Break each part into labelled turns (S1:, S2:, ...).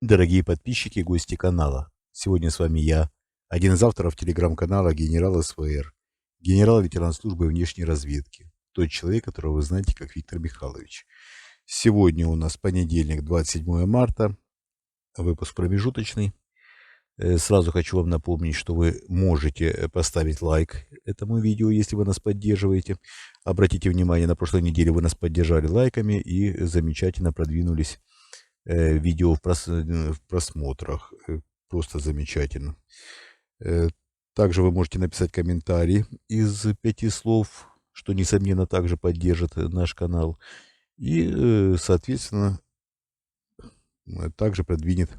S1: Дорогие подписчики и гости канала, сегодня с вами я, один из авторов телеграм-канала «Генерал СВР», генерал-ветеран службы внешней разведки, тот человек, которого вы знаете как Виктор Михайлович. Сегодня у нас понедельник, 27 марта, выпуск промежуточный. Сразу хочу вам напомнить, что вы можете поставить лайк этому видео, если вы нас поддерживаете. Обратите внимание, на прошлой неделе вы нас поддержали лайками и замечательно продвинулись видео в просмотрах. Просто замечательно. Также вы можете написать комментарий из 5 слов, что, несомненно, также поддержит наш канал. И, соответственно, также продвинет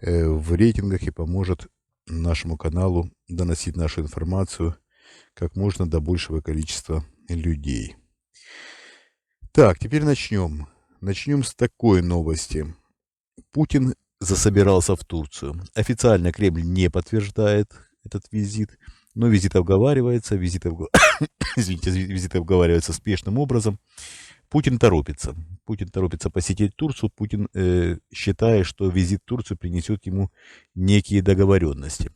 S1: в рейтингах и поможет нашему каналу доносить нашу информацию как можно до большего количества людей. Так, теперь начнем. Начнем с такой новости. Путин засобирался в Турцию. Официально Кремль не подтверждает этот визит, но визит обговаривается, извините, визит обговаривается спешным образом. Путин торопится. Путин торопится посетить Турцию. Путин считает, что визит в Турцию принесет ему некие договоренности.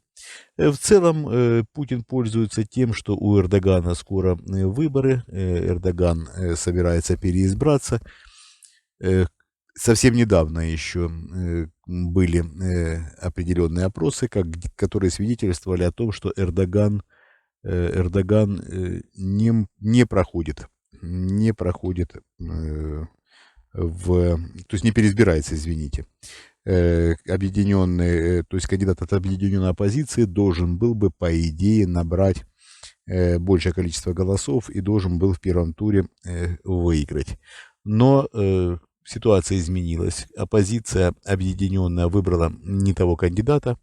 S1: В целом Путин пользуется тем, что у Эрдогана скоро выборы. Эрдоган собирается переизбраться. Совсем недавно еще были определенные опросы, которые свидетельствовали о том, что Эрдоган не проходит, то есть не переизбирается, извините. Объединенный, то есть кандидат от объединенной оппозиции должен был бы, по идее, набрать большее количество голосов и должен был в первом туре выиграть. Но ситуация изменилась. Оппозиция объединенная выбрала не того кандидата,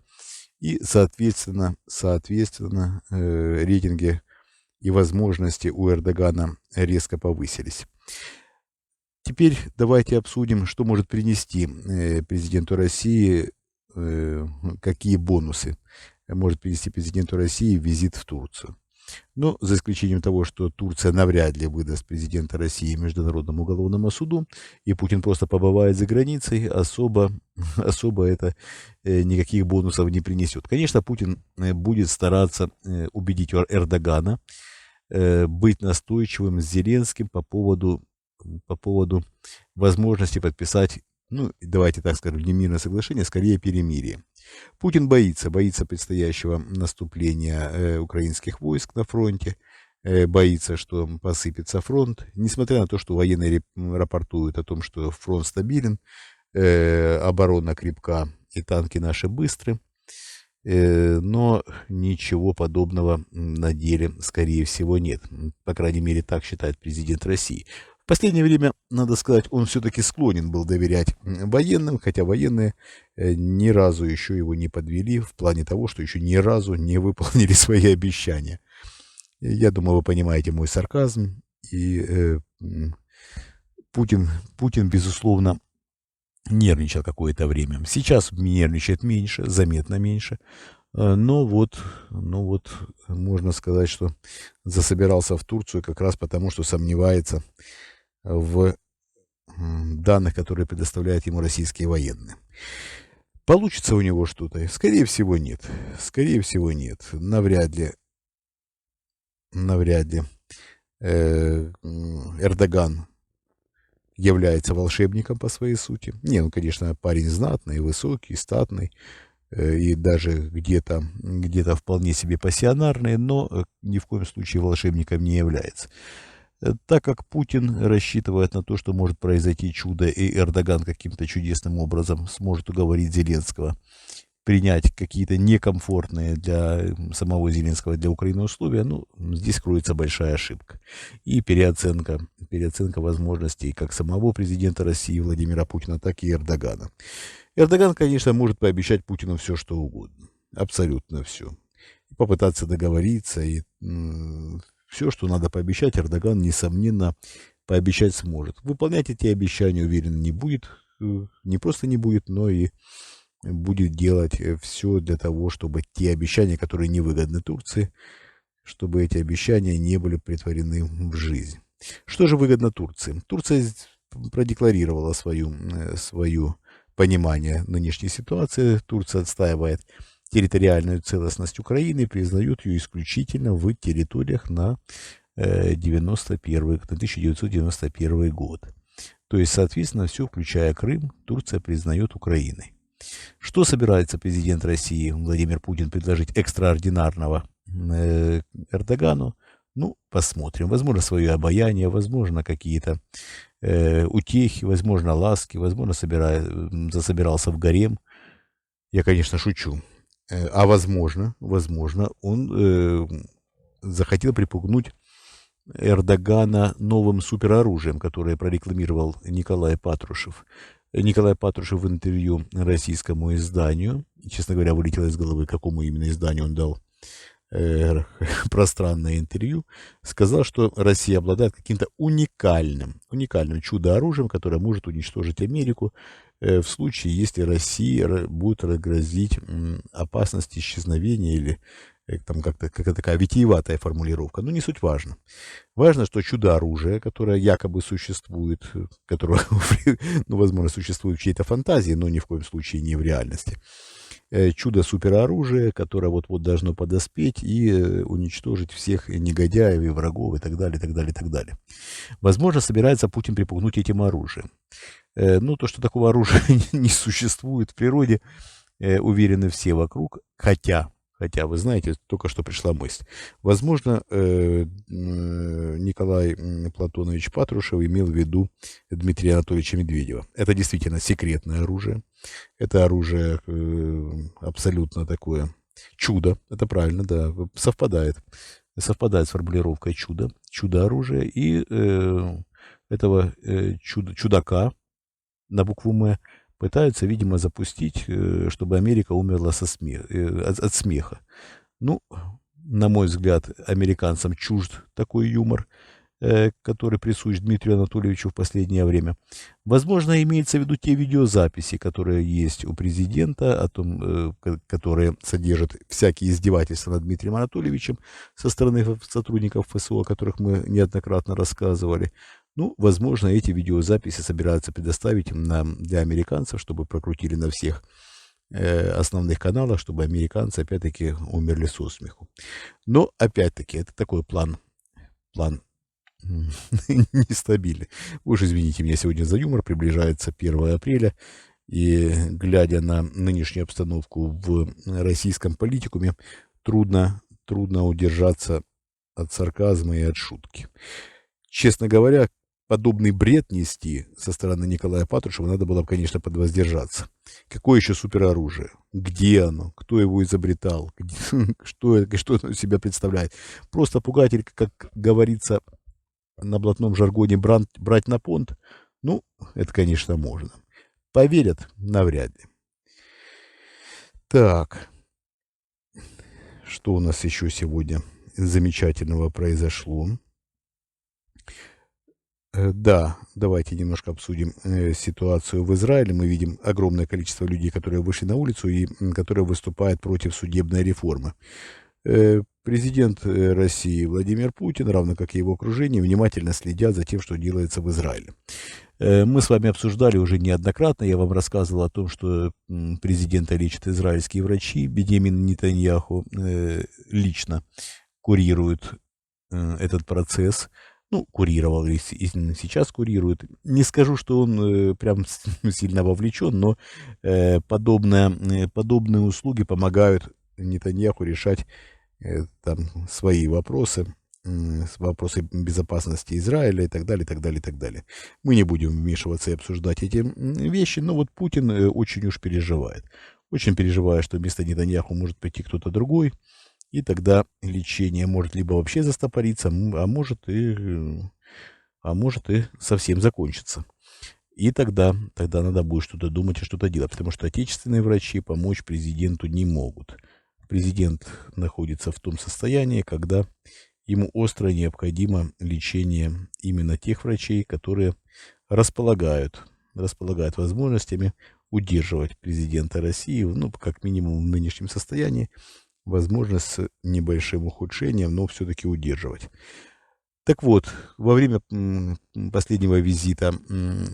S1: и, соответственно, рейтинги и возможности у Эрдогана резко повысились. Теперь давайте обсудим, что может принести президенту России, какие бонусы может принести президенту России визит в Турцию. Но за исключением того, что Турция навряд ли выдаст президента России Международному уголовному суду, и Путин просто побывает за границей, особо это никаких бонусов не принесет. Конечно, Путин будет стараться убедить Эрдогана быть настойчивым с Зеленским по поводу возможности подписать, ну, давайте так скажем, не мирное соглашение, скорее перемирие. Путин боится предстоящего наступления украинских войск на фронте, боится, что посыпется фронт, несмотря на то, что военные рапортуют о том, что фронт стабилен, оборона крепка и танки наши быстры, но ничего подобного на деле, скорее всего, нет. По крайней мере, так считает президент России. В последнее время, надо сказать, он все-таки склонен был доверять военным, хотя военные ни разу еще его не подвели в плане того, что еще ни разу не выполнили свои обещания. Я думаю, вы понимаете мой сарказм. И Путин, безусловно, нервничал какое-то время. Сейчас нервничает меньше, заметно меньше. Но вот, можно сказать, что засобирался в Турцию как раз потому, что сомневается в данных, которые предоставляют ему российские военные. Получится у него что-то? Скорее всего, нет. Скорее всего, нет. Навряд ли Эрдоган является волшебником по своей сути. Не, ну, конечно, парень знатный, высокий, статный, и даже где-то вполне себе пассионарный, но ни в коем случае волшебником не является. Так как Путин рассчитывает на то, что может произойти чудо, и Эрдоган каким-то чудесным образом сможет уговорить Зеленского принять какие-то некомфортные для самого Зеленского, для Украины условия, ну, здесь кроется большая ошибка. И переоценка возможностей как самого президента России Владимира Путина, так и Эрдогана. Эрдоган, конечно, может пообещать Путину все, что угодно. Абсолютно все. Попытаться договориться, и все, что надо пообещать, Эрдоган, несомненно, пообещать сможет. Выполнять эти обещания, уверен, не будет. Не просто не будет, но и будет делать все для того, чтобы те обещания, которые невыгодны Турции, чтобы эти обещания не были претворены в жизнь. Что же выгодно Турции? Турция продекларировала свою понимания нынешней ситуации Турция отстаивает территориальную целостность Украины, признает ее исключительно в территориях на 1991 год. То есть, соответственно, все, включая Крым, Турция признает Украиной. Что собирается президент России Владимир Путин предложить экстраординарного Эрдогану? Ну, посмотрим. Возможно, свое обаяние, возможно, какие-то утехи, возможно, ласки, возможно, засобирался в гарем. Я, конечно, шучу. А возможно, он захотел припугнуть Эрдогана новым супероружием, которое прорекламировал Николай Патрушев. Николай Патрушев в интервью российскому изданию, честно говоря, вылетело из головы, какому именно изданию он дал пространное интервью, сказал, что Россия обладает каким-то уникальным чудо-оружием, которое может уничтожить Америку в случае, если России будет грозить опасность исчезновения или там как-то такая витиеватая формулировка, но не суть важно. Важно, что чудо-оружие, которое якобы существует, которое, ну, возможно, существует в чьей-то фантазии, но ни в коем случае не в реальности, чудо-супероружие, которое вот-вот должно подоспеть и уничтожить всех негодяев и врагов и так далее, и так далее, и так далее. Возможно, собирается Путин припугнуть этим оружием. Ну, то, что такого оружия не существует в природе, уверены все вокруг, хотя, вы знаете, только что пришла мысль. Возможно, Николай Платонович Патрушев имел в виду Дмитрия Анатольевича Медведева. Это действительно секретное оружие. Это оружие абсолютно такое чудо. Это правильно, да, совпадает с формулировкой чудо. Чудо-оружие. И этого чудака на букву «М» пытаются, видимо, запустить, чтобы Америка умерла от смеха. Ну, на мой взгляд, американцам чужд такой юмор, который присущ Дмитрию Анатольевичу в последнее время. Возможно, имеется в виду те видеозаписи, которые есть у президента, которые содержат всякие издевательства над Дмитрием Анатольевичем со стороны сотрудников ФСО, о которых мы неоднократно рассказывали. Ну, возможно, эти видеозаписи собираются предоставить для американцев, чтобы прокрутили на всех основных каналах, чтобы американцы опять-таки умерли со смеху. Но, опять-таки, это такой план нестабильный. Вы уж извините меня сегодня за юмор, приближается 1 апреля, и, глядя на нынешнюю обстановку в российском политикуме, трудно удержаться от сарказма и от шутки. Честно говоря, подобный бред нести со стороны Николая Патрушева надо было, конечно, подвоздержаться. Какое еще супероружие? Где оно? Кто его изобретал? Что оно из себя представляет? Просто пугатель, как говорится на блатном жаргоне, брать на понт? Ну, это, конечно, можно. Поверят? Навряд ли. Так, что у нас еще сегодня замечательного произошло? Да, давайте немножко обсудим ситуацию в Израиле. Мы видим огромное количество людей, которые вышли на улицу и которые выступают против судебной реформы. Президент России Владимир Путин, равно как и его окружение, внимательно следят за тем, что делается в Израиле. Мы с вами обсуждали уже неоднократно, я вам рассказывал о том, что президента лечат израильские врачи. Беньямин Нетаньяху лично курирует этот процесс. Ну, курировал и сейчас курирует. Не скажу, что он прям сильно вовлечен, но подобные услуги помогают Нетаньяху решать там свои вопросы безопасности Израиля и так далее, и так далее, и так далее. Мы не будем вмешиваться и обсуждать эти вещи, но вот Путин очень уж переживает. Очень переживает, что вместо Нетаньяху может прийти кто-то другой, и тогда лечение может либо вообще застопориться, а может и совсем закончиться. И тогда надо будет что-то думать и что-то делать, потому что отечественные врачи помочь президенту не могут. Президент находится в том состоянии, когда ему остро необходимо лечение именно тех врачей, которые располагают возможностями удерживать президента России, ну, как минимум в нынешнем состоянии, возможно, с небольшим ухудшением, но все-таки удерживать. Так вот, во время последнего визита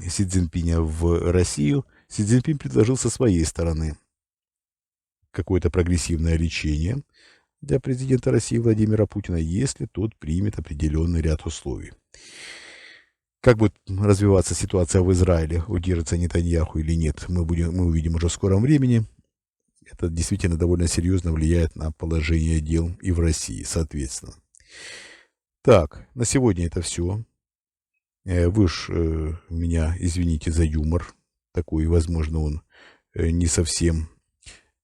S1: Си Цзиньпиня в Россию Си Цзиньпин предложил со своей стороны какое-то прогрессивное лечение для президента России Владимира Путина, если тот примет определенный ряд условий. Как будет развиваться ситуация в Израиле, удержится Нетаньяху или нет, мы увидим уже в скором времени. Это действительно довольно серьезно влияет на положение дел и в России, соответственно. Так, на сегодня это все. Вы уж меня извините за юмор. Такой, возможно, он не совсем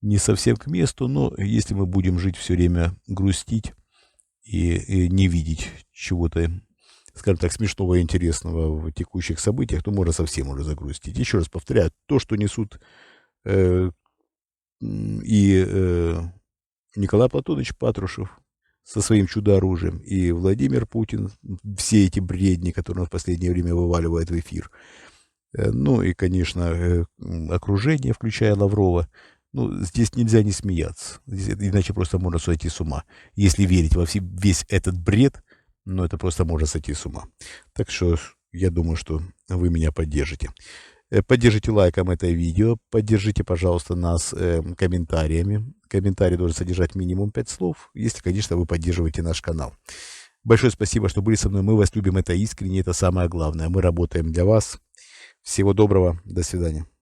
S1: к месту, но если мы будем жить все время грустить и не видеть чего-то, скажем так, смешного и интересного в текущих событиях, то можно совсем уже загрустить. Еще раз повторяю, то, что несут Николай Платонович Патрушев со своим чудо-оружием, и Владимир Путин, все эти бредни, которые он в последнее время вываливает в эфир. Ну и, конечно, окружение, включая Лаврова. Ну, здесь нельзя не смеяться, иначе просто можно сойти с ума. Если верить во весь этот бред, ну, это просто можно сойти с ума. Так что я думаю, что вы меня поддержите. Поддержите лайком это видео, поддержите, пожалуйста, нас комментариями. Комментарий должен содержать минимум 5 слов, если, конечно, вы поддерживаете наш канал. Большое спасибо, что были со мной. Мы вас любим, это искренне, это самое главное. Мы работаем для вас. Всего доброго, до свидания.